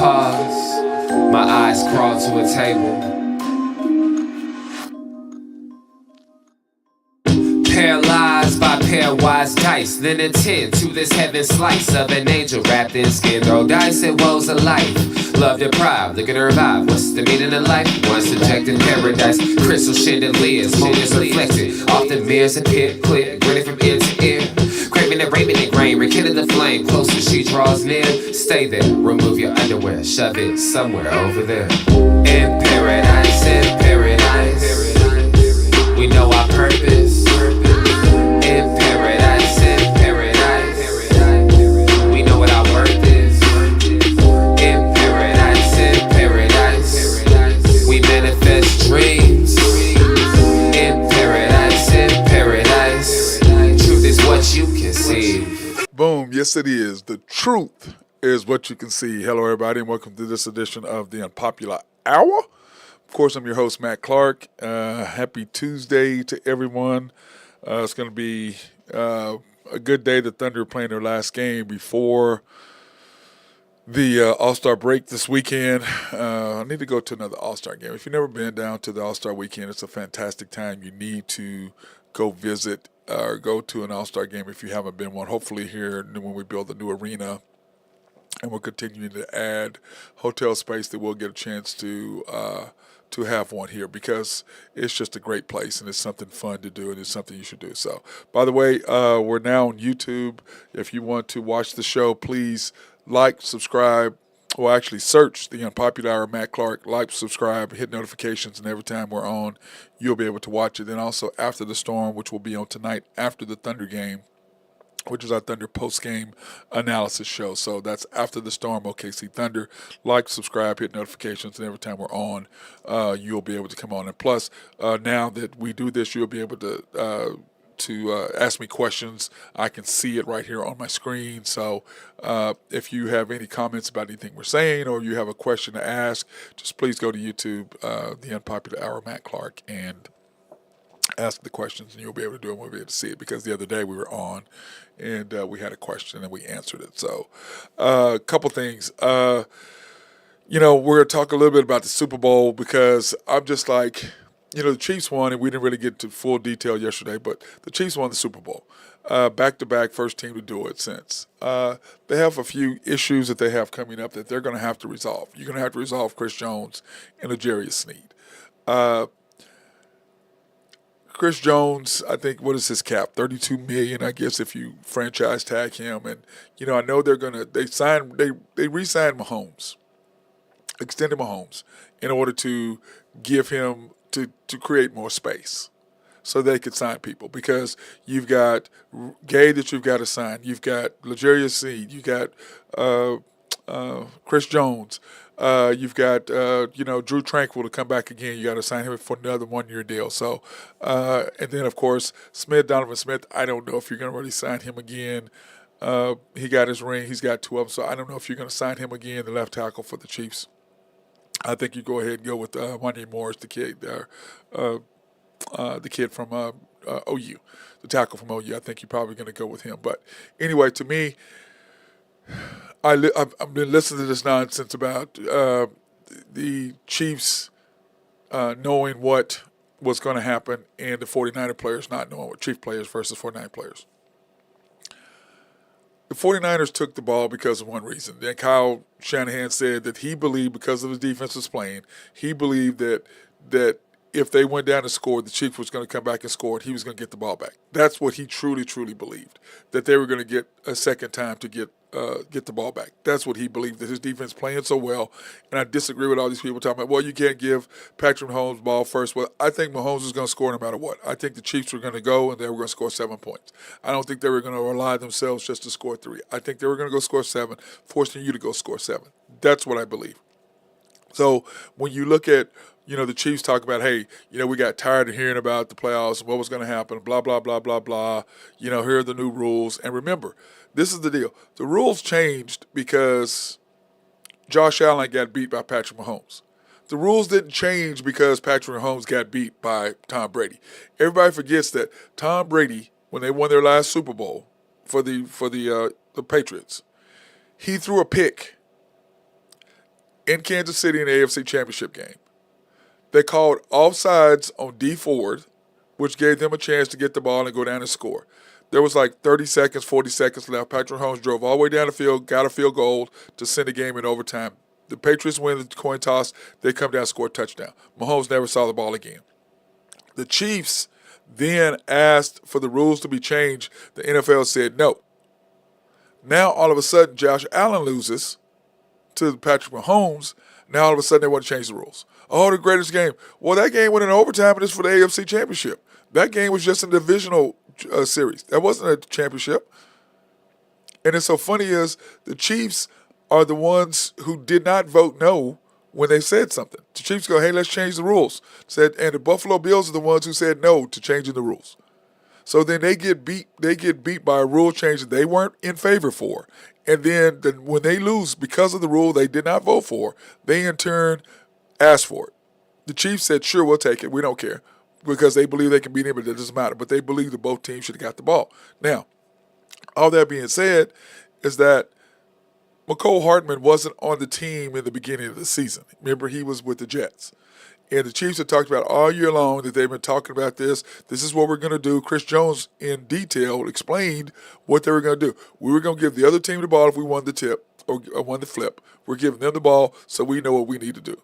pause, my eyes crawl to a table. Paralyzed by pairwise dice, then attend to this heaven slice of an angel wrapped in skin. Throw dice and woes of life. Love deprived, look at her vibe. What's the meaning of life? One subjective paradise. Crystal chandeliers, motives reflected. Off the mirrors appear clear, grinning from ear to ear. Craving and raving the grain, rekindle the flame. Closer she draws near. Stay there, remove your underwear, shove it somewhere over there. In paradise, we know our purpose. In paradise, we know what our worth is. In paradise, we manifest dreams. In paradise, truth is what you can see. Boom, yes it is. The truth is what you can see. Hello everybody and welcome to this edition of the Unpopular Hour. Of course, I'm your host, Matt Clark. Happy Tuesday to everyone. It's going to be a good day. The Thunder are playing their last game before the All-Star break this weekend. I need to go to another All-Star game. If you've never been down to the All-Star weekend, it's a fantastic time. You need to go visit or go to an All-Star game if you haven't been one. Hopefully here when we build the new arena, and we're continuing to add hotel space, that we'll get a chance to have one here, because it's just a great place and it's something fun to do and it's something you should do. So, by the way, we're now on YouTube. If you want to watch the show, please like, subscribe, or actually search the Unpopular Hour Matt Clark, like, subscribe, hit notifications, and every time we're on, you'll be able to watch it. Then also After the Storm, which will be on tonight after the Thunder game, which is our Thunder post-game analysis show. So that's After the Storm, OKC Thunder. Like, subscribe, hit notifications, and every time we're on, you'll be able to come on. And plus, now that we do this, you'll be able to ask me questions. I can see it right here on my screen. So if you have any comments about anything we're saying, or you have a question to ask, just please go to YouTube, the Unpopular Hour Matt Clark, and ask the questions, and you'll be able to do it. We'll be able to see it, because the other day we were on and we had a question and we answered it. So a couple things. We're going to talk a little bit about the Super Bowl, because I'm just like, the Chiefs won, and we didn't really get to full detail yesterday, but the Chiefs won the Super Bowl. Back-to-back, first team to do it since. They have a few issues that they have coming up that they're going to have to resolve. You're going to have to resolve Chris Jones and L'Jarius Sneed. Chris Jones, I think, what is his cap? $32 million, I guess, if you franchise tag him. And I know they re-signed Mahomes, extended Mahomes, in order to give him to create more space, so they could sign people, because you've got Gay that you've got to sign, you've got L'Jarius Sneed, you've got Chris Jones. You've got, Drew Tranquil to come back again. You got to sign him for another 1-year deal. So, and then, of course, Donovan Smith, I don't know if you're going to really sign him again. He got his ring. He's got 2 of them. So I don't know if you're going to sign him again, the left tackle for the Chiefs. I think you go ahead and go with Monday Morris, the kid there, the kid from OU, the tackle from OU. I think you're probably going to go with him. But anyway, to me, I've been listening to this nonsense about the Chiefs knowing what was going to happen, and the 49er players not knowing what. Chief players versus 49 players. The 49ers took the ball because of one reason. Then Kyle Shanahan said that he believed, because of his defense was playing, he believed that if they went down and scored, the Chiefs was going to come back and score, and he was going to get the ball back. That's what he truly, truly believed, that they were going to get a second time to get the ball back. That's what he believed, that his defense playing so well. And I disagree with all these people talking about, well, you can't give Patrick Mahomes the ball first. Well, I think Mahomes is going to score no matter what. I think the Chiefs were going to go, and they were going to score 7 points. I don't think they were going to rely themselves just to score 3. I think they were going to go score 7, forcing you to go score 7. That's what I believe. So when you look at, the Chiefs talk about, hey, we got tired of hearing about the playoffs and what was going to happen, blah, blah, blah, blah, blah. Here are the new rules. And remember, this is the deal. The rules changed because Josh Allen got beat by Patrick Mahomes. The rules didn't change because Patrick Mahomes got beat by Tom Brady. Everybody forgets that Tom Brady, when they won their last Super Bowl for the Patriots, he threw a pick in Kansas City in the AFC Championship game. They called offsides on D Ford, which gave them a chance to get the ball and go down and score. There was like 30 seconds, 40 seconds left. Patrick Mahomes drove all the way down the field, got a field goal to send the game in overtime. The Patriots win the coin toss. They come down and score a touchdown. Mahomes never saw the ball again. The Chiefs then asked for the rules to be changed. The NFL said no. Now, all of a sudden, Josh Allen loses to Patrick Mahomes. Now, all of a sudden, they want to change the rules. Oh, the greatest game. Well, that game went in overtime, and it's for the AFC Championship. That game was just a divisional series. That wasn't a championship. And it's so funny is the Chiefs are the ones who did not vote no when they said something. The Chiefs go, hey, let's change the rules. And the Buffalo Bills are the ones who said no to changing the rules. So then they get beat by a rule change that they weren't in favor for. And then when they lose because of the rule they did not vote for, they in turn asked for it. The Chiefs said, sure, we'll take it. We don't care. Because they believe they can beat him, but it doesn't matter. But they believe that both teams should have got the ball. Now, all that being said is that McCole Hardman wasn't on the team in the beginning of the season. Remember, he was with the Jets. And the Chiefs have talked about all year long that they've been talking about this. This is what we're going to do. Chris Jones, in detail, explained what they were going to do. We were going to give the other team the ball if we won the tip or won the flip. We're giving them the ball so we know what we need to do.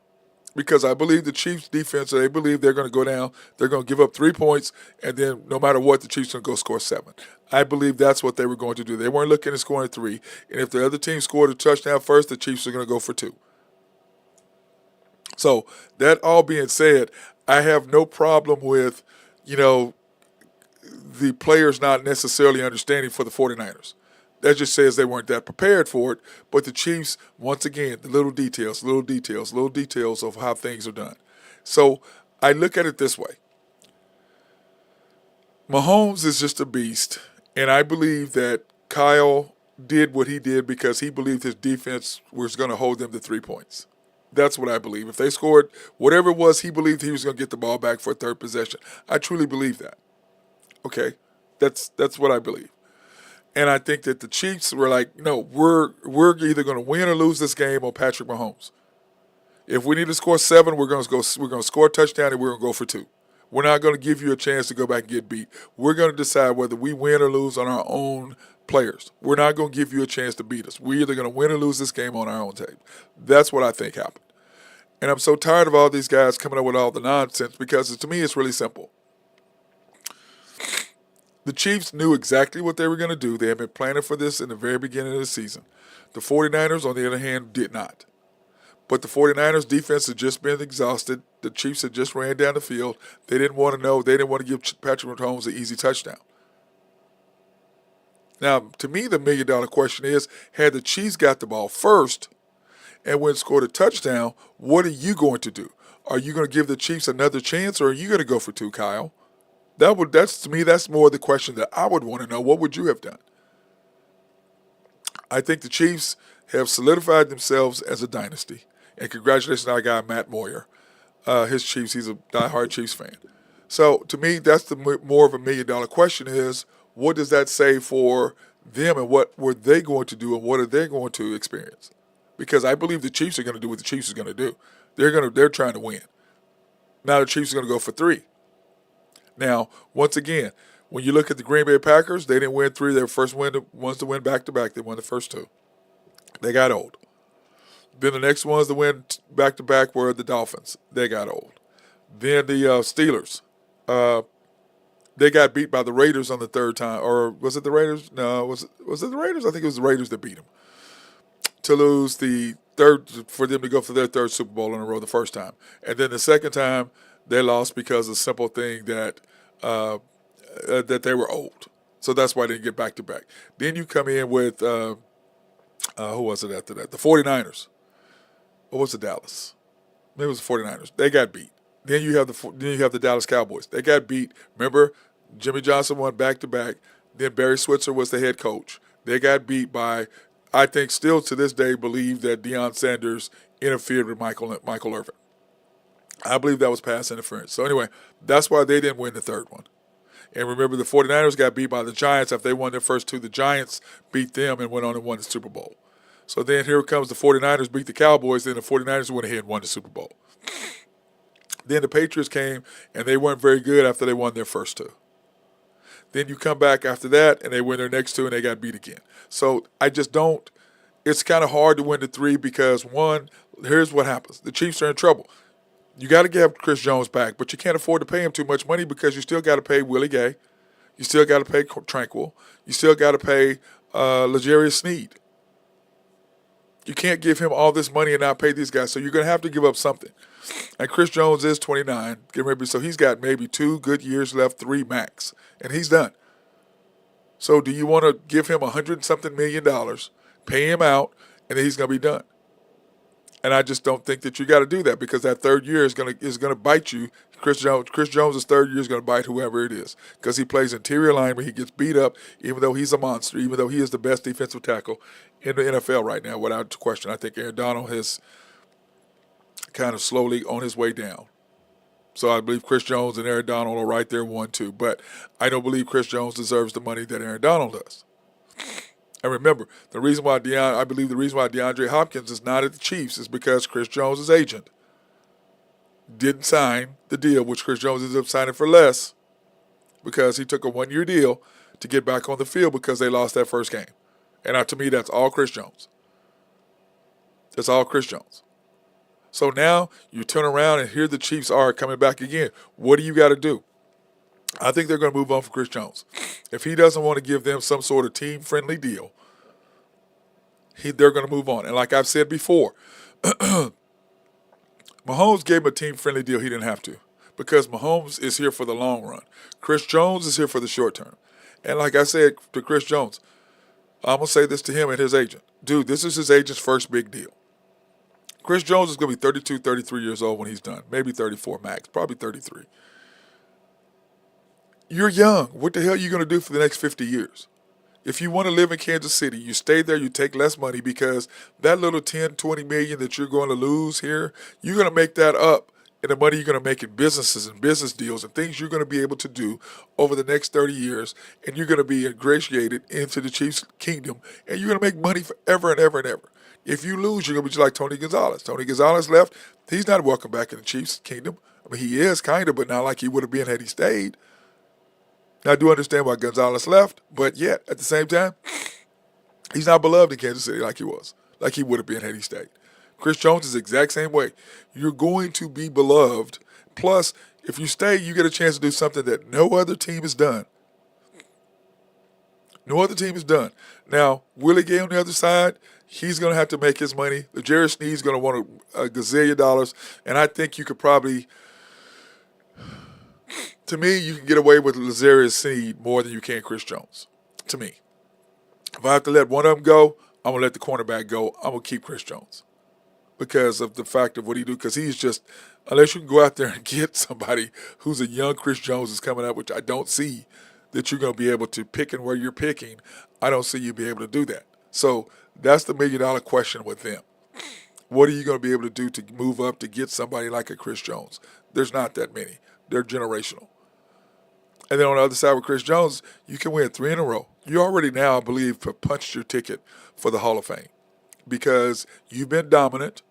Because I believe the Chiefs' defense, they believe they're going to go down. They're going to give up 3 points, and then no matter what, the Chiefs are going to go score 7. I believe that's what they were going to do. They weren't looking at scoring 3. And if the other team scored a touchdown first, the Chiefs are going to go for 2. So that all being said, I have no problem with, the players not necessarily understanding for the 49ers. That just says they weren't that prepared for it. But the Chiefs, once again, the little details of how things are done. So I look at it this way. Mahomes is just a beast. And I believe that Kyle did what he did because he believed his defense was going to hold them to 3 points. That's what I believe. If they scored whatever it was, he believed he was going to get the ball back for a third possession. I truly believe that. Okay? That's what I believe. And I think that the Chiefs were like, no, we're either going to win or lose this game on Patrick Mahomes. If we need to score 7, we're going to score a touchdown and we're going to go for 2. We're not going to give you a chance to go back and get beat. We're going to decide whether we win or lose on our own players. We're not going to give you a chance to beat us. We're either going to win or lose this game on our own tape. That's what I think happened. And I'm so tired of all these guys coming up with all the nonsense because to me it's really simple. The Chiefs knew exactly what they were going to do. They had been planning for this in the very beginning of the season. The 49ers, on the other hand, did not. But the 49ers' defense had just been exhausted. The Chiefs had just ran down the field. They didn't want to know. They didn't want to give Patrick Mahomes an easy touchdown. Now, to me, the million-dollar question is, had the Chiefs got the ball first and went and scored a touchdown, what are you going to do? Are you going to give the Chiefs another chance, or are you going to go for 2, Kyle? That's to me, that's more the question that I would want to know. What would you have done? I think the Chiefs have solidified themselves as a dynasty. And congratulations to our guy, Matt Moyer. His Chiefs, he's a diehard Chiefs fan. So to me, that's the more of a million-dollar question is, what does that say for them and what were they going to do and what are they going to experience? Because I believe the Chiefs are going to do what the Chiefs are going to do. They're trying to win. Now the Chiefs are going to go for 3. Now, once again, when you look at the Green Bay Packers, they didn't win 3. They were first ones to win back-to-back. They won the first 2. They got old. Then the next ones to win back-to-back were the Dolphins. They got old. Then the Steelers. They got beat by the Raiders on the third time. Or was it the Raiders? No, was it the Raiders? I think it was the Raiders that beat them. To lose the third, for them to go for their third Super Bowl in a row the first time. And then the second time, they lost because of a simple thing that they were old. So that's why they didn't get back-to-back. Then you come in with, who was it after that? The 49ers. Or was it Dallas? Maybe it was the 49ers. They got beat. Then you have the Dallas Cowboys. They got beat. Remember, Jimmy Johnson won back-to-back. Then Barry Switzer was the head coach. They got beat by, I think still to this day, believe that Deion Sanders interfered with Michael Irvin. I believe that was pass interference. So anyway, that's why they didn't win the third one. And remember, the 49ers got beat by the Giants. After they won their first 2, the Giants beat them and went on and won the Super Bowl. So then here comes the 49ers beat the Cowboys, then the 49ers went ahead and won the Super Bowl. Then the Patriots came, and they weren't very good after they won their first two. Then you come back after that, and they win their next two, and they got beat again. So I just don't. It's kind of hard to win the three because, one, here's what happens. The Chiefs are in trouble. You got to get Chris Jones back, but you can't afford to pay him too much money because you still got to pay Willie Gay. You still got to pay Tranquil. You still got to pay L'Jarius Sneed. You can't give him all this money and not pay these guys, so you're going to have to give up something. And Chris Jones is 29, so he's got maybe 2 good years left, 3 max, and he's done. So do you want to give him $100-something million, pay him out, and then he's going to be done? And I just don't think that you got to do that because that third year is going to bite you. Chris Jones' third year is going to bite whoever it is because he plays interior lineman. He gets beat up even though he's a monster, even though he is the best defensive tackle in the NFL right now, without question. I think Aaron Donald is kind of slowly on his way down. So I believe Chris Jones and Aaron Donald are right there 1-2. But I don't believe Chris Jones deserves the money that Aaron Donald does. And remember, I believe the reason why DeAndre Hopkins is not at the Chiefs is because Chris Jones' agent didn't sign the deal, which Chris Jones ended up signing for less because he took a 1-year deal to get back on the field because they lost that first game. And to me, that's all Chris Jones. That's all Chris Jones. So now you turn around and here the Chiefs are coming back again. What do you got to do? I think they're going to move on from Chris Jones. If he doesn't want to give them some sort of team-friendly deal, they're going to move on. And like I've said before, Mahomes gave him a team-friendly deal he didn't have to because Mahomes is here for the long run. Chris Jones is here for the short term. And like I said to Chris Jones, I'm going to say this to him and his agent. Dude, this is his agent's first big deal. Chris Jones is going to be 32, 33 years old when he's done. Maybe 34 max, probably 33. You're young. What the hell are you going to do for the next 50 years? If you want to live in Kansas City, you stay there, you take less money because that little 10, 20 million that you're going to lose here, you're going to make that up in the money you're going to make in businesses and business deals and things you're going to be able to do over the next 30 years, and you're going to be ingratiated into the Chiefs' kingdom, and you're going to make money forever and ever and ever. If you lose, you're going to be just like Tony Gonzalez. Tony Gonzalez left. He's not welcome back in the Chiefs' kingdom. I mean, he is kind of, but not like he would have been had he stayed. Now, I do understand why Gonzalez left, but yet, at the same time, he's not beloved in Kansas City like he was, like he would have been had he stayed. Chris Jones is the exact same way. You're going to be beloved. Plus, if you stay, you get a chance to do something that no other team has done. No other team has done. Now, Willie Gay on the other side, he's going to have to make his money. L'Jarius Sneed is going to want a gazillion dollars, and I think you could probably, to me, you can get away with L'Jarius Sneed more than you can Chris Jones, to me. If I have to let one of them go, I'm going to let the cornerback go. I'm going to keep Chris Jones because of the fact of what he do. Because he's just, unless you can go out there and get somebody who's a young Chris Jones is coming up, which I don't see that you're going to be able to pick and where you're picking, I don't see you be able to do that. So that's the $1 million question with them. What are you going to be able to do to move up to get somebody like a Chris Jones? There's not that many. They're generational. And then on the other side with Chris Jones, you can win 3 in a row. You already now, I believe, punched your ticket for the Hall of Fame because you've been dominant.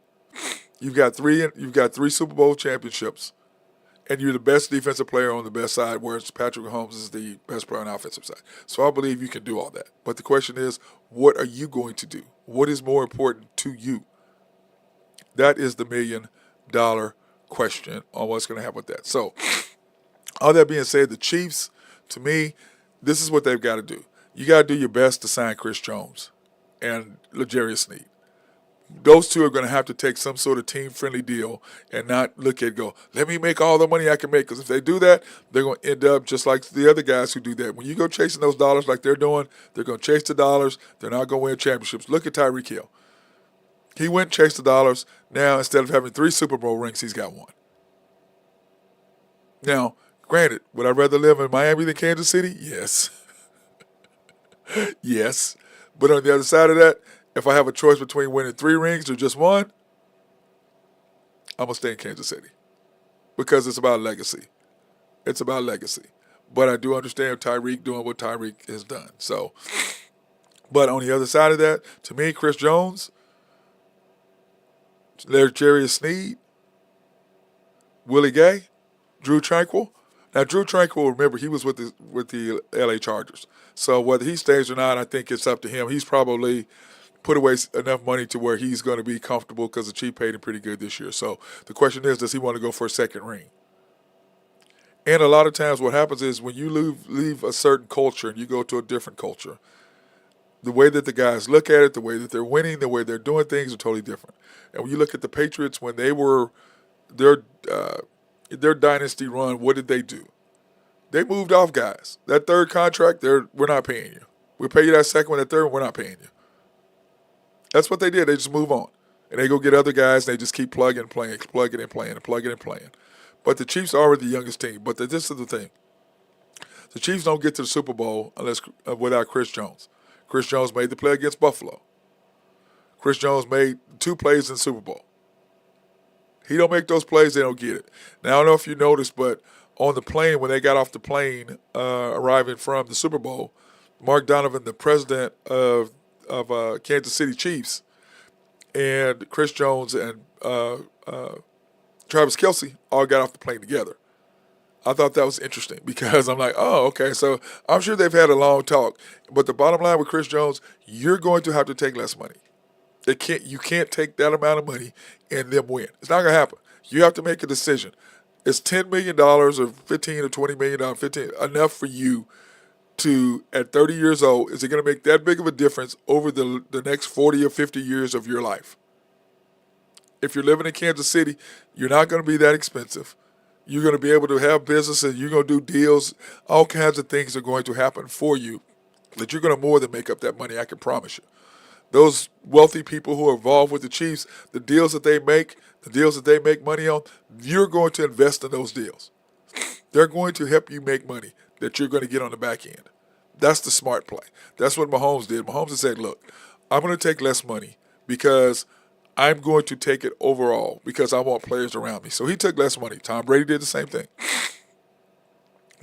You've got three Super Bowl championships, and you're the best defensive player on the best side, whereas Patrick Mahomes is the best player on the offensive side. So I believe you can do all that. But the question is, what are you going to do? What is more important to you? That is the $1 million question on what's going to happen with that. So all that being said, the Chiefs, to me, this is what they've got to do. You got to do your best to sign Chris Jones and L'Jarius Sneed. Those two are going to have to take some sort of team-friendly deal and not look at go, let me make all the money I can make. Because if they do that, they're going to end up just like the other guys who do that. When you go chasing those dollars like they're doing, they're going to chase the dollars. They're not going to win championships. Look at Tyreek Hill. He went and chased the dollars. Now, instead of having 3 Super Bowl rings, he's got 1. Now, granted, would I rather live in Miami than Kansas City? Yes. Yes. But on the other side of that, if I have a choice between winning 3 rings or just 1, I'm going to stay in Kansas City because it's about legacy. It's about legacy. But I do understand Tyreek doing what Tyreek has done. So But on the other side of that, to me, Chris Jones, there's Jerry Sneed, Willie Gay, Drew Tranquil. Now, Drew Tranquil, remember, he was with the L.A. Chargers. So whether he stays or not, I think it's up to him. He's probably put away enough money to where he's going to be comfortable because the Chief paid him pretty good this year. So the question is, does he want to go for a second ring? And a lot of times what happens is when you leave a certain culture and you go to a different culture, the way that the guys look at it, the way that they're winning, the way they're doing things are totally different. And when you look at the Patriots, when they were their dynasty run, what did they do? They moved off guys. That third contract, we're not paying you. We'll pay you that second one, that third one, we're not paying you. That's what they did. They just move on. And they go get other guys, and they just keep plugging and playing, plugging and playing, and plugging and playing. But the Chiefs are the youngest team. But this is the thing. The Chiefs don't get to the Super Bowl without Chris Jones. Chris Jones made the play against Buffalo. Chris Jones made 2 plays in the Super Bowl. He don't make those plays, they don't get it. Now, I don't know if you noticed, but on the plane, when they got off the plane arriving from the Super Bowl, Mark Donovan, the president of Kansas City Chiefs, and Chris Jones and Travis Kelce all got off the plane together. I thought that was interesting because I'm like, oh, okay. So I'm sure they've had a long talk. But the bottom line with Chris Jones, you're going to have to take less money. You can't take that amount of money and them win. It's not going to happen. You have to make a decision. Is $10 million or $15 or $20 million, 15 enough for you to, at 30 years old, is it going to make that big of a difference over the next 40 or 50 years of your life? If you're living in Kansas City, you're not going to be that expensive. You're going to be able to have business and you're going to do deals. All kinds of things are going to happen for you that you're going to more than make up that money, I can promise you. Those wealthy people who are involved with the Chiefs, the deals that they make money on, you're going to invest in those deals. They're going to help you make money that you're going to get on the back end. That's the smart play. That's what Mahomes did. Mahomes said, look, I'm going to take less money because I'm going to take it overall because I want players around me. So he took less money. Tom Brady did the same thing.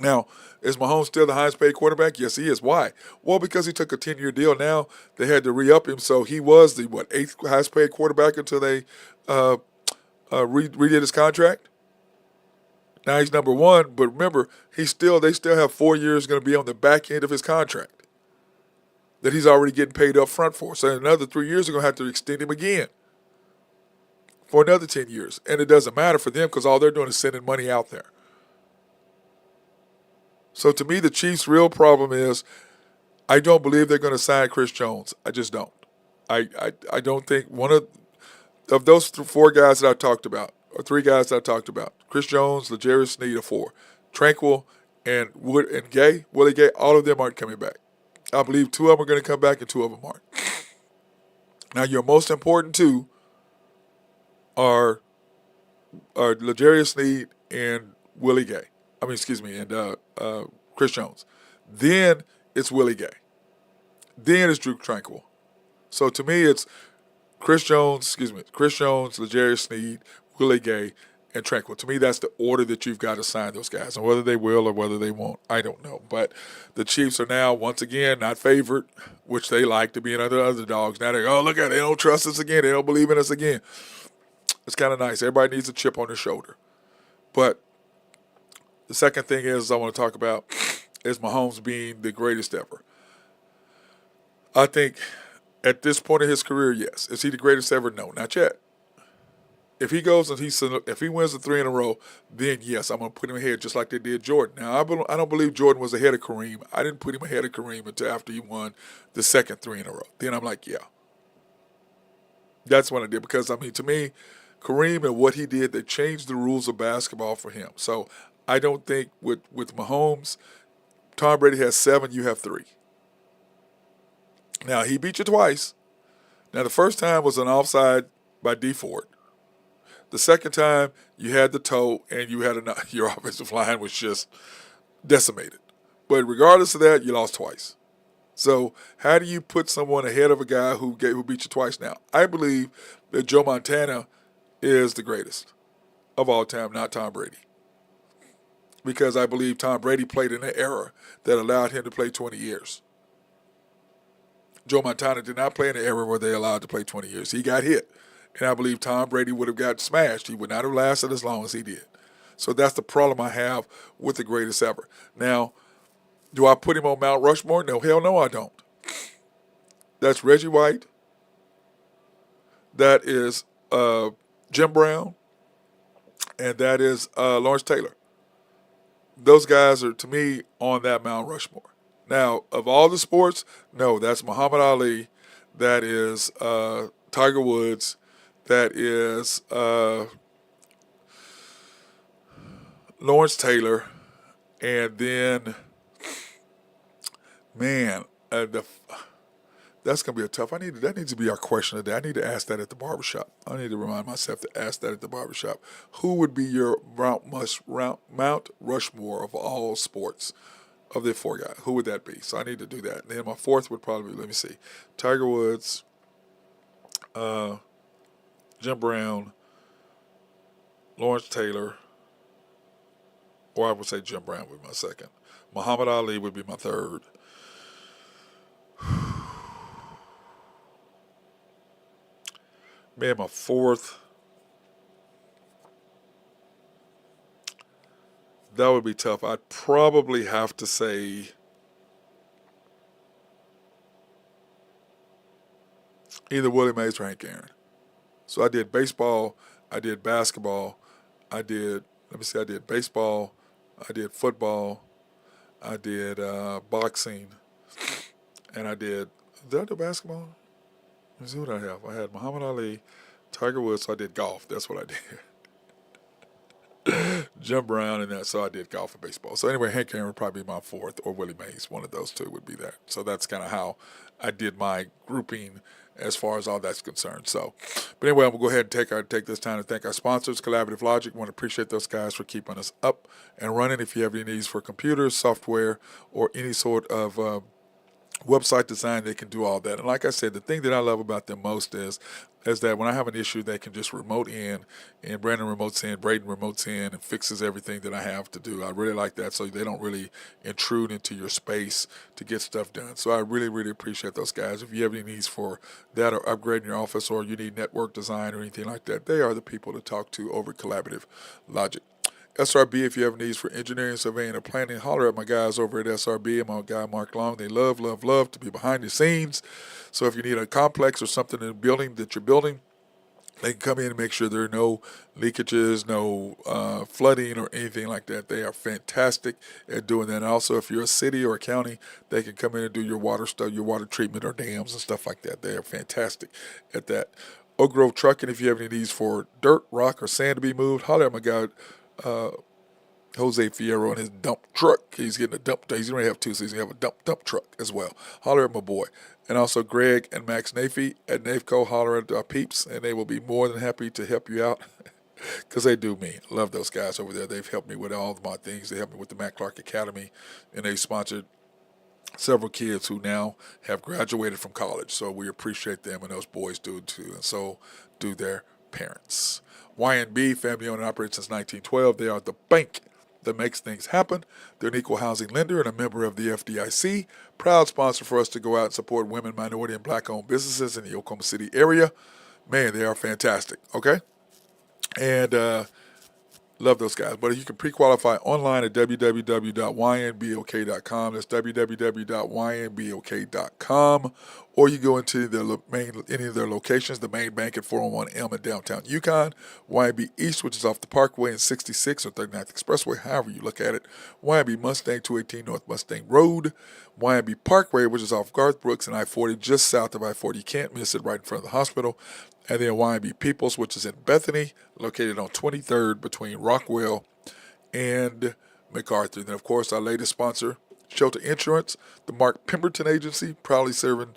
Now, is Mahomes still the highest paid quarterback? Yes, he is. Why? Well, because he took a 10-year deal. Now they had to re-up him, so he was the 8th highest paid quarterback until they redid his contract. Now he's number 1, but remember, they still have 4 years going to be on the back end of his contract that he's already getting paid up front for. So in another 3 years, they're going to have to extend him again for another 10 years. And it doesn't matter for them because all they're doing is sending money out there. So to me, the Chiefs' real problem is I don't believe they're going to sign Chris Jones. I just don't. I don't think one of those 4 guys that I talked about, or 3 guys that I talked about, Chris Jones, L'Jarius Sneed are 4. Tranquil and Willie Gay, all of them aren't coming back. I believe 2 of them are going to come back and 2 of them aren't. Now, your most important 2 are L'Jarius Sneed and Willie Gay. And Chris Jones. Then it's Willie Gay. Then it's Drew Tranquil. So to me, it's Chris Jones, L'Jarius Sneed, Willie Gay, and Tranquil. To me, that's the order that you've got to sign those guys. And whether they will or whether they won't, I don't know. But the Chiefs are now, once again, not favored, which they like to be in other underdogs. Now they go, oh, look at it. They don't trust us again. They don't believe in us again. It's kind of nice. Everybody needs a chip on their shoulder. But the second thing I want to talk about is Mahomes being the greatest ever. I think at this point in his career, yes. Is he the greatest ever? No, not yet. If he goes and if he wins the 3 in a row, then yes, I'm going to put him ahead just like they did Jordan. Now, I don't believe Jordan was ahead of Kareem. I didn't put him ahead of Kareem until after he won the second 3 in a row. Then I'm like, yeah. That's what I did because, to me, Kareem and what he did, they changed the rules of basketball for him. So I don't think with Mahomes, Tom Brady has 7, you have 3. Now, he beat you twice. Now, the first time was an offside by D Ford. The second time, you had the toe, and you had your offensive line was just decimated. But regardless of that, you lost twice. So how do you put someone ahead of a guy who beat you twice now? I believe that Joe Montana is the greatest of all time, not Tom Brady. Because I believe Tom Brady played in an era that allowed him to play 20 years. Joe Montana did not play in the era where they allowed to play 20 years. He got hit. And I believe Tom Brady would have got smashed. He would not have lasted as long as he did. So that's the problem I have with the greatest ever. Now, do I put him on Mount Rushmore? No, hell no, I don't. That's Reggie White. That is Jim Brown. And that is Lawrence Taylor. Those guys are, to me, on that Mount Rushmore. Now, of all the sports, no, that's Muhammad Ali. That is Tiger Woods. That is Lawrence Taylor. And then, man, that's going to be a tough. That needs to be our question of the day. I need to ask that at the barbershop. I need to remind myself to ask that at the barbershop. Who would be your Mount Rushmore of all sports of the four guys? Who would that be? So I need to do that. And then my fourth would probably be, let me see, Tiger Woods, Jim Brown, Lawrence Taylor, or I would say Jim Brown would be my second. Muhammad Ali would be my third. Man, my fourth, that would be tough. I'd probably have to say either Willie Mays or Hank Aaron. So I did baseball, I did basketball, I did baseball, I did football, I did boxing, and did I do basketball? Let me see what I have. I had Muhammad Ali, Tiger Woods, so I did golf. That's what I did. Jim Brown, and so I did golf and baseball. So anyway, Hank Aaron would probably be my fourth, or Willie Mays. One of those two would be that. So that's kind of how I did my grouping as far as all that's concerned. So, but anyway, I'm going to go ahead and take this time to thank our sponsors, Collaborative Logic. Want to appreciate those guys for keeping us up and running. If you have any needs for computers, software, or any sort of website design, they can do all that. And like I said, the thing that I love about them most is that when I have an issue, they can just remote in, and Brandon remotes in, Braden remotes in, and fixes everything that I have to do. I really like that, so they don't really intrude into your space to get stuff done. So I really, really appreciate those guys. If you have any needs for that or upgrading your office, or you need network design or anything like that, they are the people to talk to over Collaborative Logic. SRB, if you have needs for engineering, surveying, or planning, holler at my guys over at SRB and my guy Mark Long. They love to be behind the scenes. So if you need a complex or something in the building that you're building, they can come in and make sure there are no leakages, no flooding or anything like that. They are fantastic at doing that. And also, if you're a city or a county, they can come in and do your water stuff, your water treatment or dams and stuff like that. They are fantastic at that. Oak Grove Trucking, if you have any needs for dirt, rock, or sand to be moved, holler at my guy Jose Fierro and his dump truck. He's getting a dump. He's going to have two, so he's going to have a dump truck as well. Holler at my boy. And also Greg and Max Nafee at Nafco. Holler at our peeps, and they will be more than happy to help you out because they do me. Love those guys over there. They've helped me with all of my things. They helped me with the Matt Clark Academy, and they sponsored several kids who now have graduated from college. So we appreciate them, and those boys do too, and so do their parents. YNB, family owned and operated since 1912. They are the bank that makes things happen. They're an equal housing lender and a member of the FDIC. Proud sponsor for us to go out and support women, minority, and black-owned businesses in the Oklahoma City area. Man, they are fantastic, okay? And love those guys. But you can pre-qualify online at www.ynbok.com. That's www.ynbok.com. Or you go into any of their locations, the main bank at 401 Elm in downtown Yukon, YNB East, which is off the Parkway and 66 or 39th Expressway, however you look at it, YNB Mustang 218 North Mustang Road, YNB Parkway, which is off Garth Brooks and I-40, just south of I-40. You can't miss it, right in front of the hospital. And then YNB Peoples, which is in Bethany, located on 23rd between Rockwell and MacArthur. And then, of course, our latest sponsor, Shelter Insurance, the Mark Pemberton Agency, proudly serving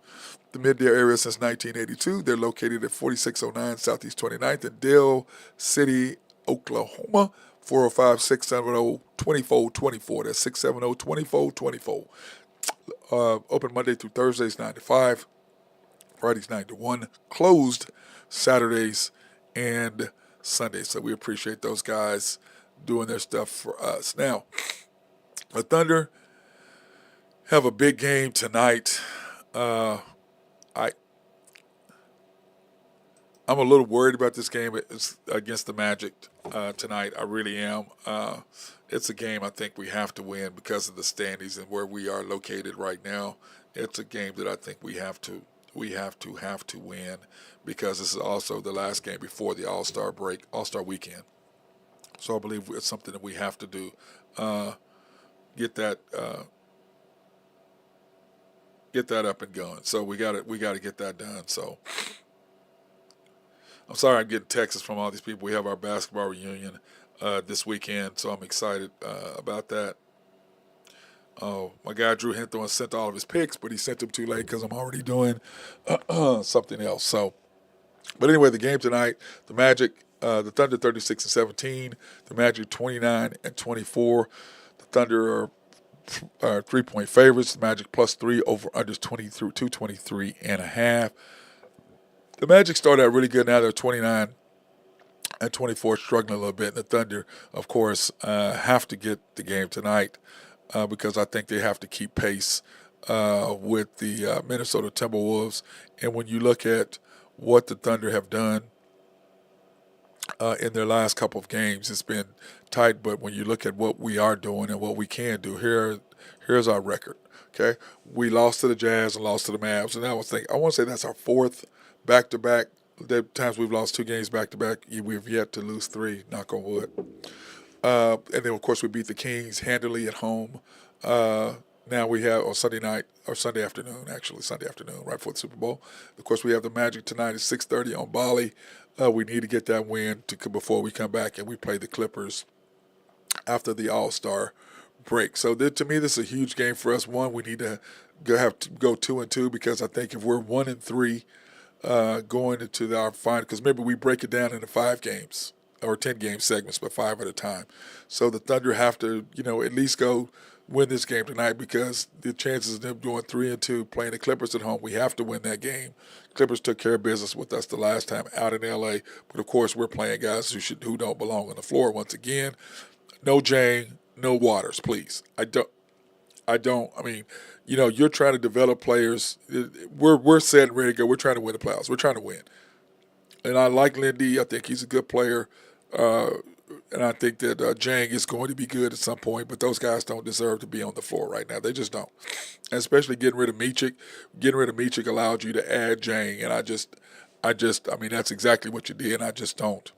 the Mid-Dare area since 1982. They're located at 4609 Southeast 29th in Dale City, Oklahoma, 405-670-2424. That's 670-2424. Open Monday through Thursdays, 9 to 5. Fridays, 9 to 1. Closed Saturdays and Sundays. So we appreciate those guys doing their stuff for us. Now, the Thunder have a big game tonight I I'm a little worried about this game against the Magic tonight. I really am. It's a game I think we have to win because of the standings and where we are located right now. It's a game that I think we have to win because this is also the last game before the All-Star break, All-Star weekend. So I believe it's something that we have to do. Uh, get that get that up and going. So we got to get that done. So I'm sorry I'm getting texts from all these people. We have our basketball reunion this weekend, so I'm excited about that. Oh, my guy Drew Hinthorn sent all of his picks, but he sent them too late because I'm already doing something else. So, but anyway, the game tonight, the Magic, the Thunder 36-17, the Magic 29-24. The Thunder are 3-point favorites. The Magic +3 over unders 223.5. The Magic started out really good. Now they're 29-24, struggling a little bit. And the Thunder, of course, have to get the game tonight because I think they have to keep pace with the Minnesota Timberwolves. And when you look at what the Thunder have done in their last couple of games, it's been tight. But when you look at what we are doing and what we can do, here's our record. Okay, we lost to the Jazz and lost to the Mavs, and I want to say that's our fourth back-to-back. The times we've lost 2 games back-to-back, we've yet to lose 3. Knock on wood. And then of course we beat the Kings handily at home. Now we have on Sunday night or Sunday afternoon, right before the Super Bowl. Of course we have the Magic tonight at 6:30 on Bali. We need to get that win before we come back and we play the Clippers after the All-Star break. So to me, this is a huge game for us. One, we need to go 2-2 because I think if we're 1-3 going into our final, because remember we break it down into 5 games or 10 game segments, but 5 at a time. So the Thunder have to, at least go win this game tonight because the chances of them going 3-2 playing the Clippers at home, we have to win that game. Clippers took care of business with us the last time out in L.A., but of course we're playing guys who don't belong on the floor once again. No Jang, no Waters, please. I mean, you're trying to develop players. We're set and ready to go. We're trying to win the playoffs. We're trying to win. And I like Lindy. I think he's a good player. And I think that Jang is going to be good at some point, but those guys don't deserve to be on the floor right now. They just don't. And especially getting rid of Michik. Getting rid of Michik allowed you to add Jang. And I mean, that's exactly what you did. And I just don't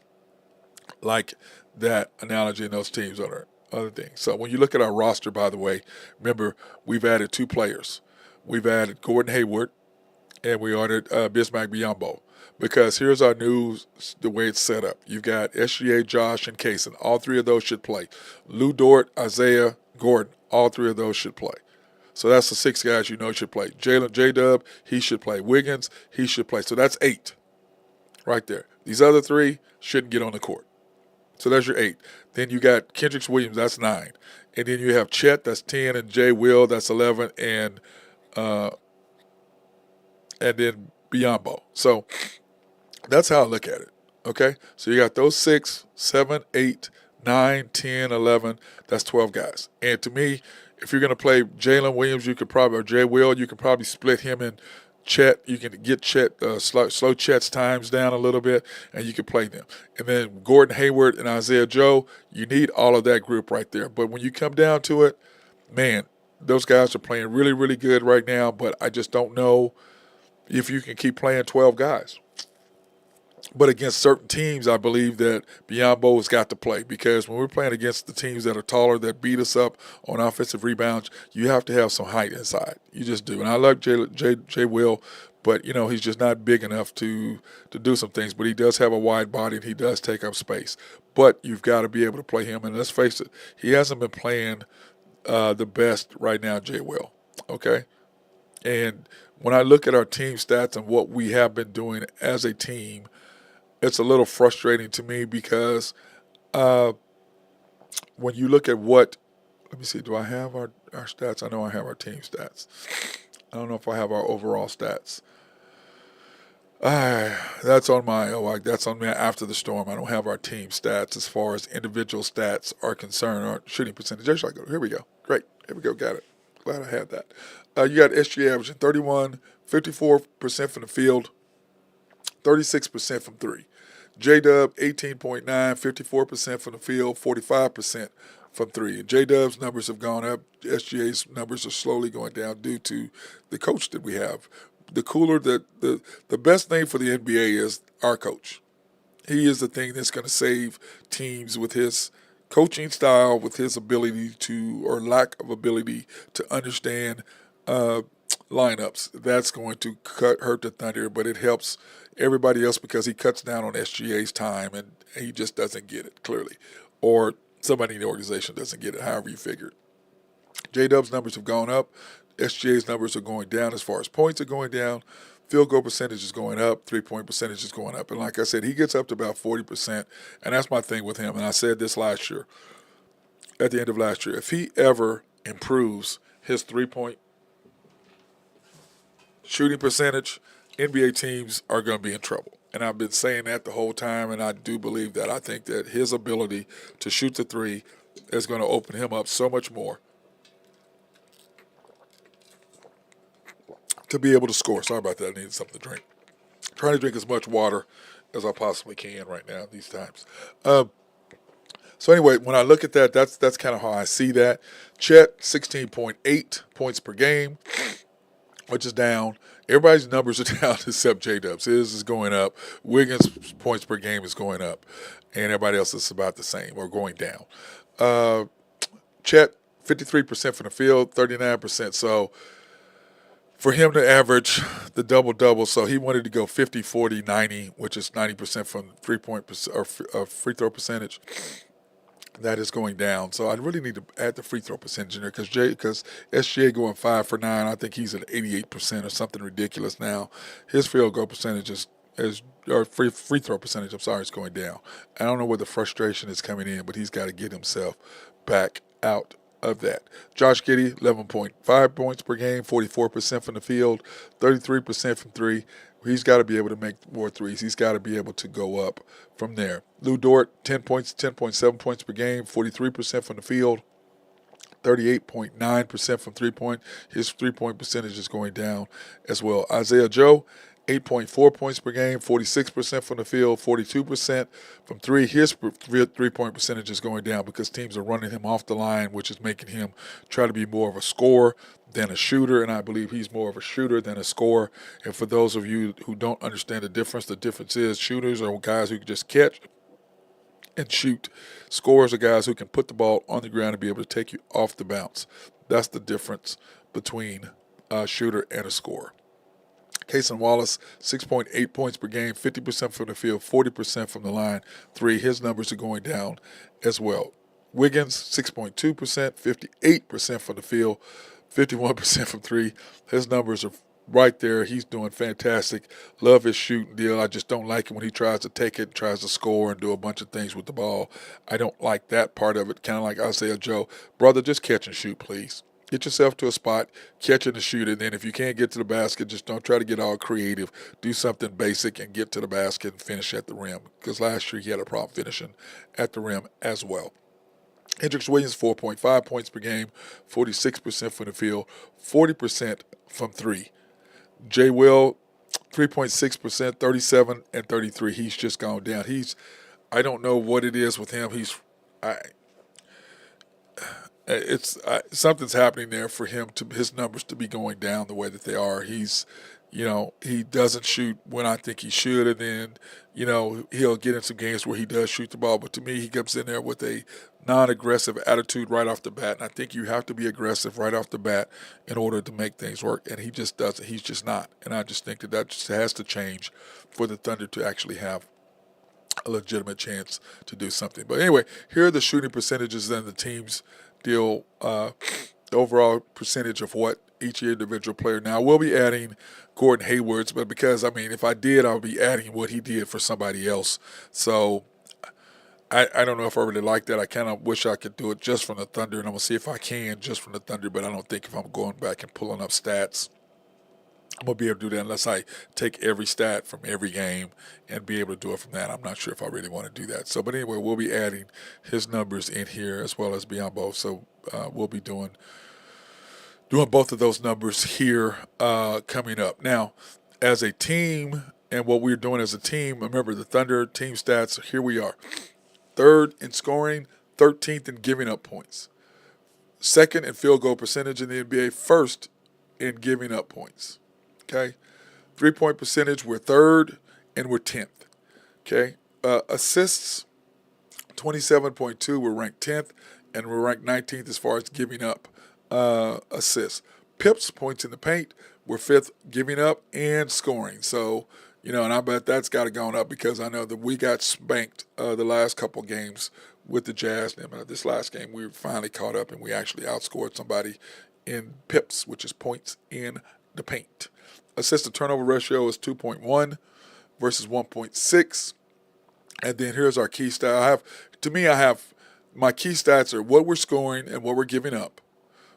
like that analogy in those teams or other things. So when you look at our roster, by the way, remember, we've added 2 players. We've added Gordon Hayward, and we added Bismack Biyombo. Because here's our news, the way it's set up. You've got SGA, Josh, and Kaysen. All 3 of those should play. Lou Dort, Isaiah, Gordon, all 3 of those should play. So that's the 6 guys should play. Jalen, J-Dub, he should play. Wiggins, he should play. So that's 8 right there. These other 3 shouldn't get on the court. So that's your 8. Then you got Kendricks Williams, that's 9. And then you have Chet, that's 10, and Jay Will, that's 11, and then Biyombo. So that's how I look at it, okay? So you got those 6, 7, 8, 9, 10, 11. That's 12 guys. And to me, if you're going to play Jalen Williams, or Jay Will, you could probably split him and Chet. You can get Chet, slow Chet's times down a little bit, and you can play them. And then Gordon Hayward and Isaiah Joe, you need all of that group right there. But when you come down to it, man, those guys are playing really, really good right now, but I just don't know if you can keep playing 12 guys. But against certain teams, I believe that Biyombo has got to play because when we're playing against the teams that are taller, that beat us up on offensive rebounds, you have to have some height inside. You just do. And I love Jay Will, but, he's just not big enough to do some things. But he does have a wide body, and he does take up space. But you've got to be able to play him. And let's face it, he hasn't been playing the best right now, Jay Will, okay? And when I look at our team stats and what we have been doing as a team, it's a little frustrating to me because when you look at let me see, do I have our stats? I know I have our team stats. I don't know if I have our overall stats. That's on me after the storm. I don't have our team stats as far as individual stats are concerned or shooting percentage. Here we go. Great. Here we go. Got it. Glad I had that. You got SGA averaging 31, 54% from the field, 36% from three. J-Dub, 18.9, 54% from the field, 45% from three. And J-Dub's numbers have gone up. SGA's numbers are slowly going down due to the coach that we have. The best thing for the NBA is our coach. He is the thing that's going to save teams with his coaching style, with his ability to, or lack of ability to understand uh, lineups. That's going to hurt the Thunder, but it helps everybody else because he cuts down on SGA's time and he just doesn't get it clearly, or somebody in the organization doesn't get it. However you figure it. J Dub's numbers have gone up. SGA's numbers are going down as far as points are going down. Field goal percentage is going up. 3-point percentage is going up. And like I said, he gets up to about 40%. And that's my thing with him. And I said this last year, at the end of last year. If he ever improves his 3-point shooting percentage, NBA teams are going to be in trouble. And I've been saying that the whole time, and I do believe that. I think that his ability to shoot the three is going to open him up so much more to be able to score. Sorry about that. I needed something to drink. Trying to drink as much water as I possibly can right now these times. So anyway, when I look at that, that's kind of how I see that. Chet, 16.8 points per game, which is down. Everybody's numbers are down except J-Dub's. His is going up. Wiggins' points per game is going up. And everybody else is about the same or going down. Chet, 53% from the field, 39%. So for him to average the double-double, so he wanted to go 50, 40, 90, which is 90% from 3-point or free throw percentage. That is going down. So I really need to add the free throw percentage in there because SGA going 5 for 9, I think he's at 88% or something ridiculous now. His field goal percentage or free throw percentage, is going down. I don't know where the frustration is coming in, but he's got to get himself back out of that. Josh Giddey, 11.5 points per game, 44% from the field, 33% from three. He's got to be able to make more threes. He's got to be able to go up from there. Lou Dort, 10.7 points per game, 43% from the field, 38.9% from three-point. His three-point percentage is going down as well. Isaiah Joe, 8.4 points per game, 46% from the field, 42% from three. His three-point percentage is going down because teams are running him off the line, which is making him try to be more of a scorer than a shooter, and I believe he's more of a shooter than a scorer. And for those of you who don't understand the difference is shooters are guys who can just catch and shoot. Scorers are guys who can put the ball on the ground and be able to take you off the bounce. That's the difference between a shooter and a scorer. Cason Wallace, 6.8 points per game, 50% from the field, 40% from the line. Three, his numbers are going down as well. Wiggins, 6.2%, 58% from the field, 51% from three. His numbers are right there. He's doing fantastic. Love his shooting deal. I just don't like it when he tries to take it, tries to score and do a bunch of things with the ball. I don't like that part of it, kind of like Isaiah Joe. Brother, just catch and shoot, please. Get yourself to a spot, catch it and shoot it. Then if you can't get to the basket, just don't try to get all creative. Do something basic and get to the basket and finish at the rim. Because last year he had a problem finishing at the rim as well. Hendricks Williams, 4.5 points per game, 46% from the field, 40% from three. Jay Will, 3.6%, 37 and 33. He's just gone down. I don't know what it is with him. Something's happening there for him to his numbers to be going down the way that they are. He doesn't shoot when I think he should, and then, he'll get in some games where he does shoot the ball. But to me, he comes in there with a non-aggressive attitude right off the bat, and I think you have to be aggressive right off the bat in order to make things work, and he just doesn't. He's just not, and I just think that just has to change for the Thunder to actually have a legitimate chance to do something. But anyway, here are the shooting percentages and the teams deal the overall percentage of what each individual player. Now, we'll be adding Gordon Hayward's, but because, if I did, I would be adding what he did for somebody else. So I don't know if I really like that. I kind of wish I could do it just from the Thunder, and I'm going to see if I can just from the Thunder, but I don't think if I'm going back and pulling up stats, I'm going to be able to do that unless I take every stat from every game and be able to do it from that. I'm not sure if I really want to do that. So, but anyway, we'll be adding his numbers in here as well as beyond both. So we'll be doing doing both of those numbers here coming up. Now, as a team and what we're doing as a team, remember the Thunder team stats, here we are. Third in scoring, 13th in giving up points. Second in field goal percentage in the NBA, first in giving up points. Okay? 3-point percentage, we're third and we're 10th. Okay? Assists, 27.2, we're ranked 10th, and we're ranked 19th as far as giving up assists. Pips, points in the paint, we're fifth giving up and scoring. So, and I bet that's got to go up because I know that we got spanked the last couple games with the Jazz. And this last game, we finally caught up and we actually outscored somebody in pips, which is points in the paint. Assist to turnover ratio is 2.1 versus 1.6. And then here's our key stat. I have my key stats are what we're scoring and what we're giving up,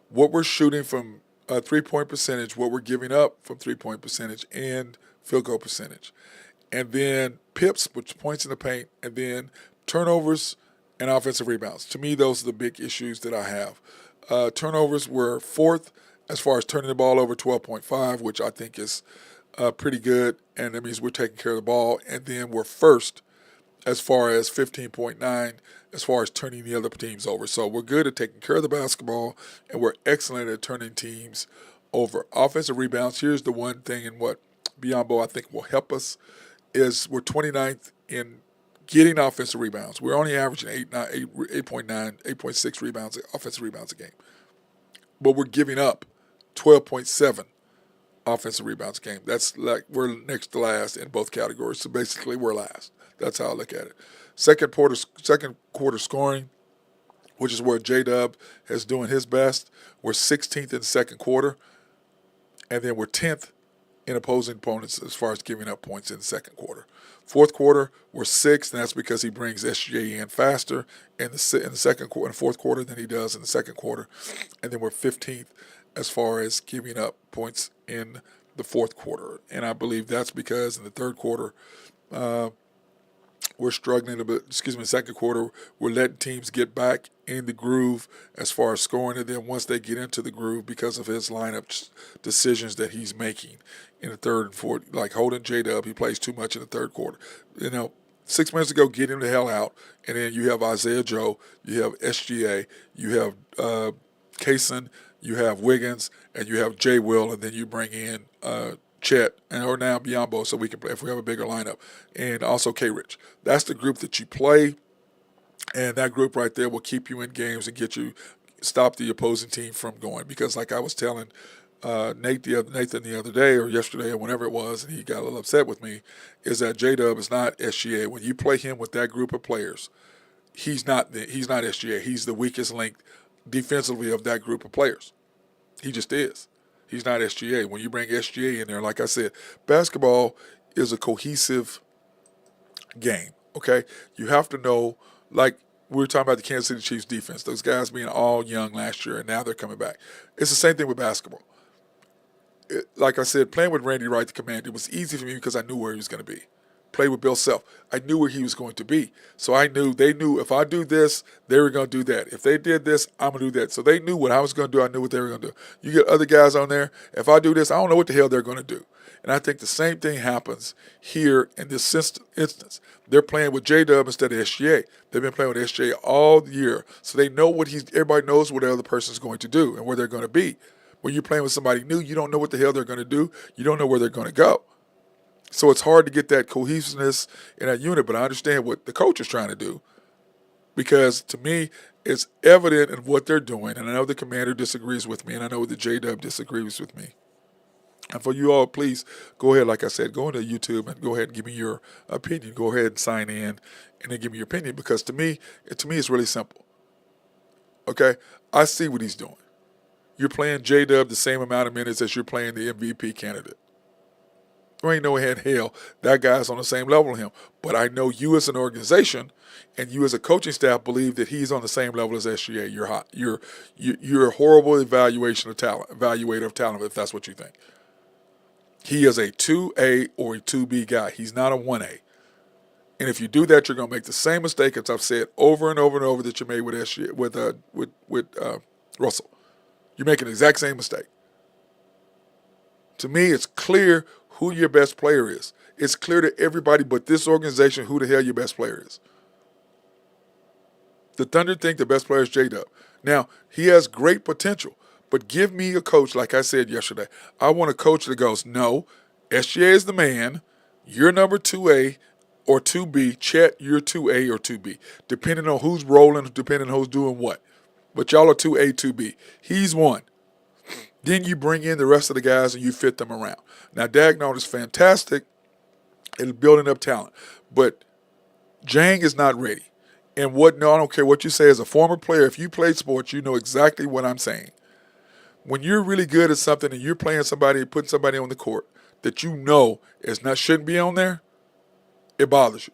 what we're shooting from 3-point percentage, what we're giving up from 3-point percentage, and field goal percentage. And then pips, which points in the paint, and then turnovers and offensive rebounds. To me, those are the big issues that I have. Turnovers were fourth as far as turning the ball over, 12.5, which I think is pretty good, and that means we're taking care of the ball. And then we're first as far as 15.9 as far as turning the other teams over. So we're good at taking care of the basketball, and we're excellent at turning teams over. Offensive rebounds, here's the one thing and what Biombo I think will help us is we're 29th in getting offensive rebounds. We're only averaging 8.9, 8.6 rebounds, offensive rebounds a game. But we're giving up 12.7 offensive rebounds a game. That's like we're next to last in both categories. So basically we're last. That's how I look at it. Second quarter scoring, which is where J-Dub is doing his best. We're 16th in the second quarter, and then we're 10th in opposing opponents as far as giving up points in the second quarter. Fourth quarter, we're 6th, and that's because he brings SGA in faster in the second quarter, in the fourth quarter than he does in the second quarter. And then we're 15th as far as giving up points in the fourth quarter. And I believe that's because in the third quarter, we're struggling a bit. The second quarter, we're letting teams get back in the groove as far as scoring. And then once they get into the groove because of his lineup decisions that he's making in the third and fourth, like holding J-Dub, he plays too much in the third quarter. 6 minutes ago, get him the hell out. And then you have Isaiah Joe, you have SGA, you have Kaysen, you have Wiggins, and you have Jay Will, and then you bring in Chet or now Biombo so we can play if we have a bigger lineup, and also K-Rich. That's the group that you play, and that group right there will keep you in games and stop the opposing team from going. Because like I was telling Nathan the other day or yesterday or whenever it was, and he got a little upset with me, is that J-Dub is not SGA. When you play him with that group of players, he's not SGA. He's the weakest link defensively of that group of players. He just is. He's not SGA. When you bring SGA in there, like I said, basketball is a cohesive game, okay? You have to know, like we were talking about the Kansas City Chiefs defense, those guys being all young last year, and now they're coming back. It's the same thing with basketball. Like I said, playing with Randy Wright, the commander, it was easy for me because I knew where he was going to be. Play with Bill Self. I knew where he was going to be. So they knew if I do this, they were going to do that. If they did this, I'm going to do that. So they knew what I was going to do. I knew what they were going to do. You get other guys on there, if I do this, I don't know what the hell they're going to do. And I think the same thing happens here in this instance. They're playing with J-Dub instead of SGA. They've been playing with SGA all year. So they know everybody knows what the other person's going to do and where they're going to be. When you're playing with somebody new, you don't know what the hell they're going to do. You don't know where they're going to go. So it's hard to get that cohesiveness in that unit, but I understand what the coach is trying to do because to me, it's evident in what they're doing. And I know the commander disagrees with me, and I know the J-Dub disagrees with me. And for you all, please go ahead, like I said, go into YouTube and go ahead and give me your opinion. Go ahead and sign in and then give me your opinion because to me, it's really simple. Okay? I see what he's doing. You're playing J-Dub the same amount of minutes as you're playing the MVP candidate. There ain't no head hell that guy's on the same level as him. But I know you as an organization and you as a coaching staff believe that he's on the same level as SGA. You're hot. You're a horrible evaluator of talent, if that's what you think. He is a 2A or a 2B guy. He's not a 1A. And if you do that, you're going to make the same mistake as I've said over and over and over that you made with SGA, with Russell. You're making the exact same mistake. To me, it's clear who your best player is. It's clear to everybody but this organization who the hell your best player is. The Thunder think the best player is J-Dub. Now, he has great potential, but give me a coach, like I said yesterday. I want a coach that goes, no, SGA is the man, you're number 2A or 2B, Chet, you're 2A or 2B, depending on who's rolling, depending on who's doing what. But y'all are 2A, 2B. He's one. Then you bring in the rest of the guys and you fit them around. Now, Dagnall is fantastic at building up talent, but Jang is not ready. And I don't care what you say as a former player. If you played sports, you know exactly what I'm saying. When you're really good at something and you're playing somebody, putting somebody on the court that you know shouldn't be on there, it bothers you.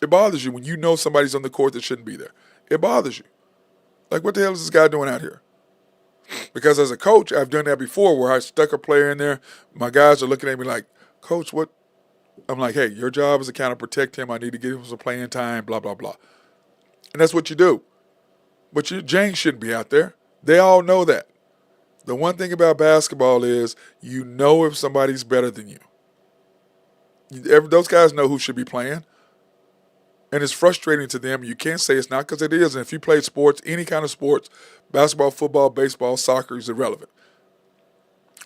It bothers you when you know somebody's on the court that shouldn't be there. It bothers you. Like, what the hell is this guy doing out here? Because as a coach, I've done that before where I stuck a player in there. My guys are looking at me like, Coach, what? I'm like, hey, your job is to kind of protect him. I need to give him some playing time, blah, blah, blah. And that's what you do. But James shouldn't be out there. They all know that. The one thing about basketball is you know if somebody's better than you. Those guys know who should be playing. And it's frustrating to them. You can't say it's not because it is. And if you play sports, any kind of sports, basketball, football, baseball, soccer is irrelevant.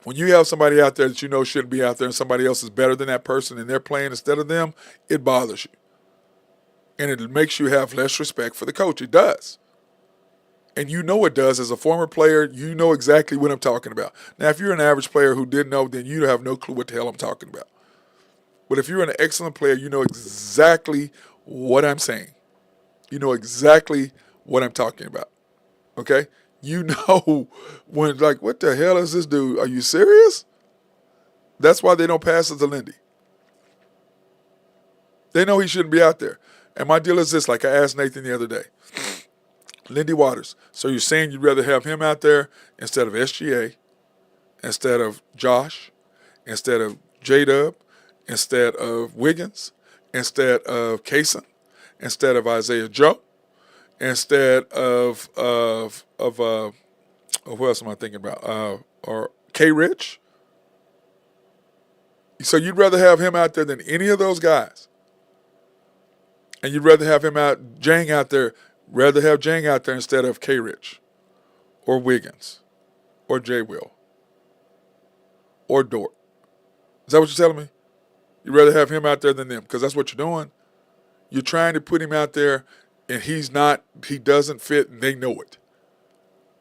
When you have somebody out there that you know shouldn't be out there and somebody else is better than that person and they're playing instead of them, it bothers you. And it makes you have less respect for the coach. It does. And you know it does. As a former player, you know exactly what I'm talking about. Now, if you're an average player who didn't know, then you have no clue what the hell I'm talking about. But if you're an excellent player, you know exactly what I'm saying. You know exactly what I'm talking about. Okay? You know when, like, what the hell is this dude? Are you serious? That's why they don't pass it to Lindy. They know he shouldn't be out there. And my deal is this, like I asked Nathan the other day. Lindy Waters. So you're saying you'd rather have him out there instead of SGA, instead of Josh, instead of J-Dub, instead of Wiggins, instead of Kaysen, instead of Isaiah Joe, instead of who else am I thinking about? Or K. Rich. So you'd rather have him out there than any of those guys. And you'd rather have Jang out there instead of K. Rich or Wiggins or J. Will or Dort. Is that what you're telling me? You'd rather have him out there than them because that's what you're doing. You're trying to put him out there and he doesn't fit and they know it.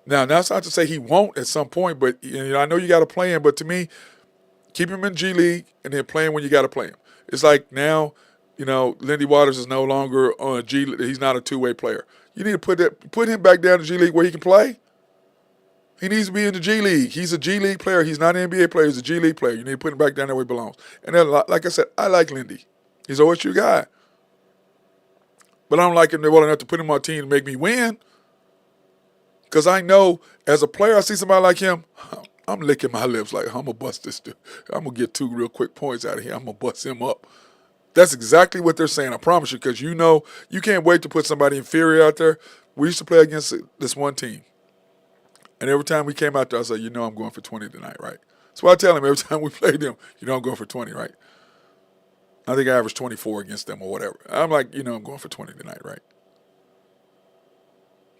Now, that's not to say he won't at some point, but I know you got to play him, but to me, keep him in G League and then play him when you got to play him. It's like now, Lindy Waters is no longer on G League. He's not a two-way player. You need to put him back down to G League where he can play. He needs to be in the G League. He's a G League player. He's not an NBA player. He's a G League player. You need to put him back down there where he belongs. And then, like I said, I like Lindy. He's an OSU guy. But I don't like him well enough to put him on a team to make me win. Because I know as a player, I see somebody like him, I'm licking my lips like, I'm going to bust this dude. I'm going to get 2 real quick points out of here. I'm going to bust him up. That's exactly what they're saying, I promise you, because you can't wait to put somebody inferior out there. We used to play against this one team. And every time we came out there, I said, I'm going for 20 tonight, right? So I tell him every time we play them, I'm going for 20, right? I think I averaged 24 against them or whatever. I'm like, I'm going for 20 tonight, right?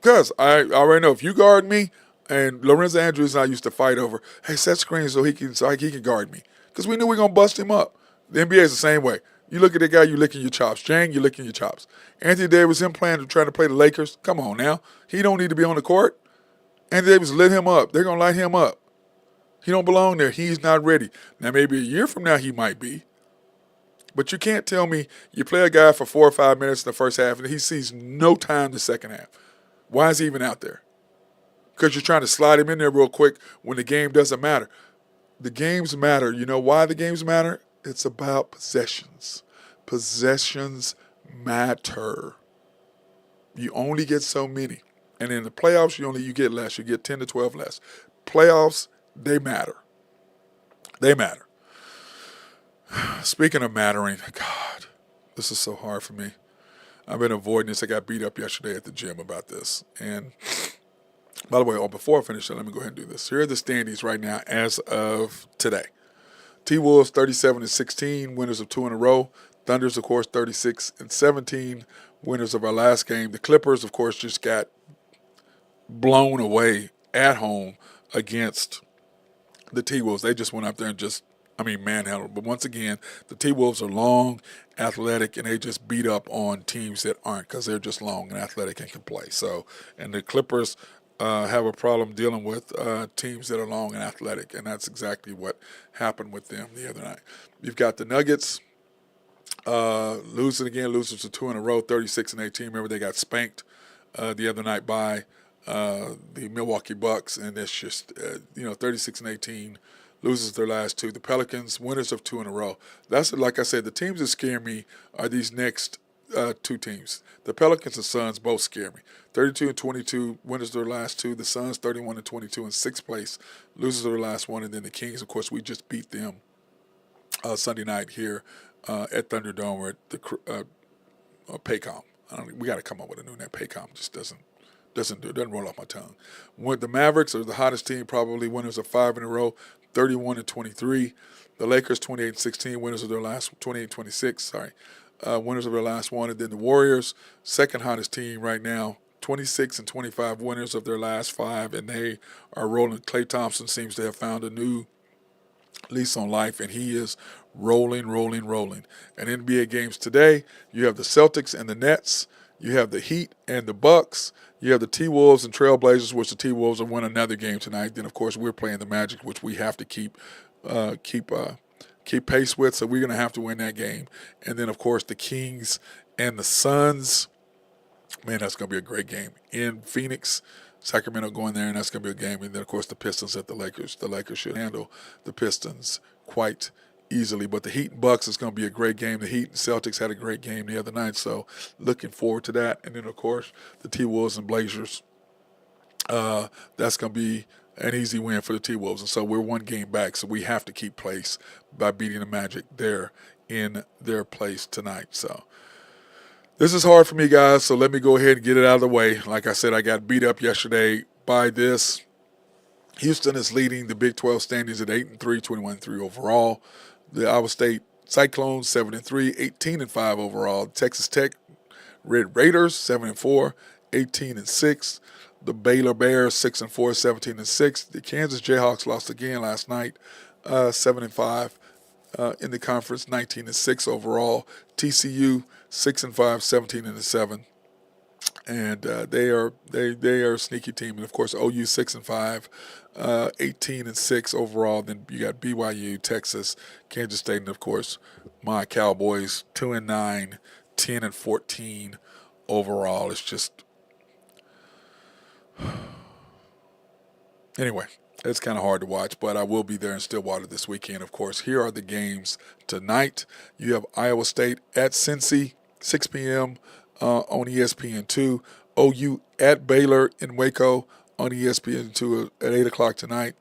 Because I already know if you guard me, and Lorenzo Andrews and I used to fight over, hey, set screens so he can guard me. Because we knew we were going to bust him up. The NBA is the same way. You look at the guy, you're licking your chops. Jang, you're licking your chops. Anthony Davis, him trying to play the Lakers. Come on now. He don't need to be on the court. Anthony Davis lit him up. They're going to light him up. He don't belong there. He's not ready. Now, maybe a year from now he might be. But you can't tell me you play a guy for 4 or 5 minutes in the first half and he sees no time in the second half. Why is he even out there? Because you're trying to slide him in there real quick when the game doesn't matter. The games matter. You know why the games matter? It's about possessions. Possessions matter. You only get so many. And in the playoffs, you get less. You get 10 to 12 less. Playoffs, they matter. They matter. Speaking of mattering, God, this is so hard for me. I've been avoiding this. I got beat up yesterday at the gym about this. And By the way, before I finish, let me go ahead and do this. Here are the standings right now as of today. T-Wolves 37-16, winners of 2 in a row. Thunders, of course, 36-17, winners of our last game. The Clippers, of course, just got blown away at home against the T-Wolves. They just went up there and manhandled. But once again, the T-Wolves are long, athletic, and they just beat up on teams that aren't because they're just long and athletic and can play. So, and the Clippers have a problem dealing with teams that are long and athletic, and that's exactly what happened with them the other night. You've got the Nuggets losing to 2 in a row, 36-18. Remember, they got spanked the other night by the Milwaukee Bucks, and it's just 36-18, loses their last 2. The Pelicans, winners of 2 in a row. That's, like I said, the teams that scare me are these next 2 teams. The Pelicans and Suns both scare me. 32-22, winners of their last 2. The Suns 31-22 in 6th place, loses their last 1, and then the Kings, of course, we just beat them Sunday night here at Thunderdome or at the Paycom. We got to come up with a new name. Paycom just doesn't roll off my tongue. The Mavericks are the hottest team, probably winners of 5 in a row, 31-23. The Lakers 28-16, winners of their last 28-26. Sorry, winners of their last 1, and then the Warriors, second hottest team right now, 26-25, winners of their last 5, and they are rolling. Klay Thompson seems to have found a new lease on life, and he is rolling. And NBA games today, you have the Celtics and the Nets. You have the Heat and the Bucks. You have the T-Wolves and Trailblazers, which the T-Wolves will win another game tonight. Then, of course, we're playing the Magic, which we have to keep pace with. So we're going to have to win that game. And then, of course, the Kings and the Suns. Man, that's going to be a great game in Phoenix. Sacramento going there, and that's going to be a game. And then, of course, the Pistons at the Lakers. The Lakers should handle the Pistons quite easily. But the Heat and Bucks is going to be a great game. The Heat and Celtics had a great game the other night, so looking forward to that. And then, of course, the T-Wolves and Blazers. That's going to be an easy win for the T-Wolves. And so we're 1 game back, so we have to keep pace by beating the Magic there in their place tonight. So this is hard for me, guys, so let me go ahead and get it out of the way. Like I said, I got beat up yesterday by this. Houston is leading the Big 12 standings at 8-3, 21-3 overall. The Iowa State Cyclones 7-3, 18-5 overall. Texas Tech Red Raiders 7-4, 18-6. The Baylor Bears 6-4, 17-6. The Kansas Jayhawks lost again last night, 7-5 in the conference, 19-6 overall. TCU 6-5, 17-7. And they are a sneaky team, and of course OU 6-5, 18-6 overall. Then you got BYU, Texas, Kansas State, and of course my Cowboys 2-9, 10-14 overall. It's just anyway. It's kind of hard to watch, but I will be there in Stillwater this weekend. Of course, here are the games tonight. You have Iowa State at Cincy, 6 p.m. On ESPN2. OU at Baylor in Waco on ESPN2 at 8 o'clock tonight.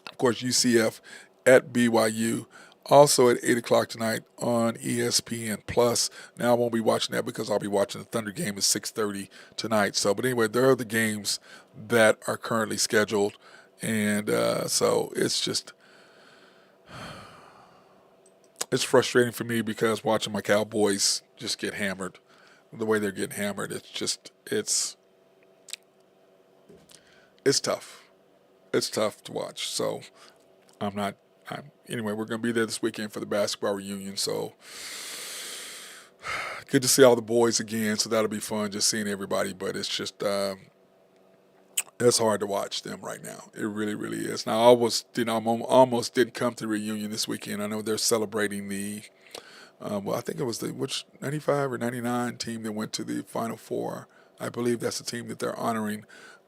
Of course, UCF at BYU, also at 8 o'clock tonight on ESPN+. Now, I won't be watching that because I'll be watching the Thunder game at 6:30 tonight. So, but anyway, there are the games that are currently scheduled. And so it's frustrating for me because watching my Cowboys just get hammered the way they're getting hammered, it's tough. It's tough to watch. So anyway, we're going to be there this weekend for the basketball reunion. So good to see all the boys again. So that'll be fun just seeing everybody. But it's just, it's hard to watch them right now. It really, really is. Now, I almost didn't come to the reunion this weekend. I know they're celebrating the, I think it was which 95 or 99 team that went to the Final Four. I believe that's the team that they're honoring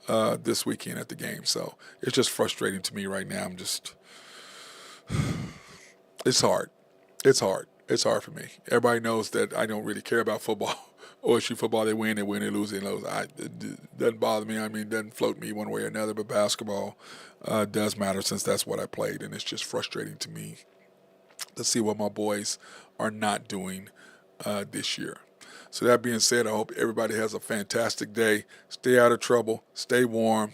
this weekend at the game. So it's just frustrating to me right now. It's hard. It's hard. It's hard for me. Everybody knows that I don't really care about football. OSU football, they win, they lose, they lose. It doesn't bother me. I mean, it doesn't float me one way or another. But basketball does matter since that's what I played. And it's just frustrating to me to see what my boys are not doing this year. So that being said, I hope everybody has a fantastic day. Stay out of trouble. Stay warm.